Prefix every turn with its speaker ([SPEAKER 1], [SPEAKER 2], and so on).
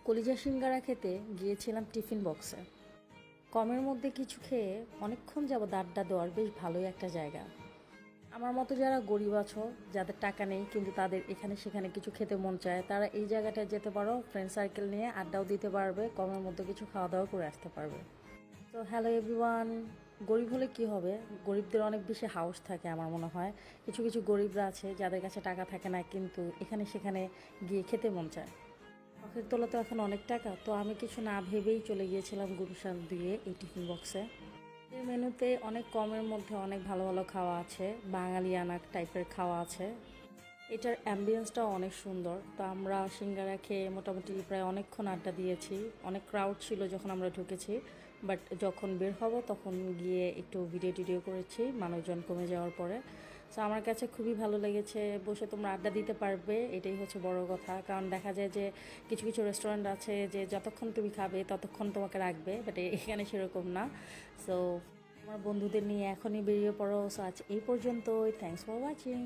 [SPEAKER 1] কলিজা সিঙ্গারা খেতে গিয়েছিলাম টিফিন বক্সে। কমের মধ্যে কিছু খেয়ে অনেকক্ষণ যাবত আড্ডা দেওয়ার বেশ ভালোই একটা জায়গা। আমার মতো যারা গরিব আছো, যাদের টাকা নেই কিন্তু তাদের এখানে সেখানে কিছু খেতে মন চায়, তারা এই জায়গাটায় যেতে পারো। ফ্রেন্ড সার্কেল নিয়ে আড্ডাও দিতে পারবে, কমের মধ্যে কিছু খাওয়া দাওয়া করে আসতে পারবে। তো হ্যালো এভরিওয়ান। গরিব হলে কি হবে, গরিবদের অনেক বেশি হাউস থাকে আমার মনে হয়। কিছু কিছু গরিবরা আছে যাদের কাছে টাকা থাকে না কিন্তু এখানে সেখানে গিয়ে খেতে মন চায়। শখের তোলা তো এখন অনেক টাকা, তো আমি কিছু না ভেবেই চলে গিয়েছিলাম গুলশান দিয়ে এই টিফিন বক্সে। এই মেনুতে অনেক কমের মধ্যে অনেক ভালো ভালো খাওয়া আছে, বাঙালিয়ানা টাইপের খাওয়া আছে। এটার অ্যাম্বিয়েন্সটাও অনেক সুন্দর। তো আমরা সিঙ্গারা খেয়ে মোটামুটি প্রায় অনেকক্ষণ আড্ডা দিয়েছি। অনেক ক্রাউড ছিল যখন আমরা ঢুকেছি, বাট যখন বের হব তখন গিয়ে একটু ভিডিও টিডিও করেছি মানুষজন কমে যাওয়ার পরে। সো আমার কাছে খুবই ভালো লেগেছে। বসে তোমরা আড্ডা দিতে পারবে, এটাই হচ্ছে বড় কথা। কারণ দেখা যায় যে কিছু কিছু রেস্টুরেন্ট আছে যে যতক্ষণ তুমি খাবে ততক্ষণ তোমাকে রাখবে, বাট এখানে সেরকম না। সো আমার বন্ধুদের নিয়ে এখনই বেরিয়ে পড়ো। সো আজ এই পর্যন্তই। Thanks for watching.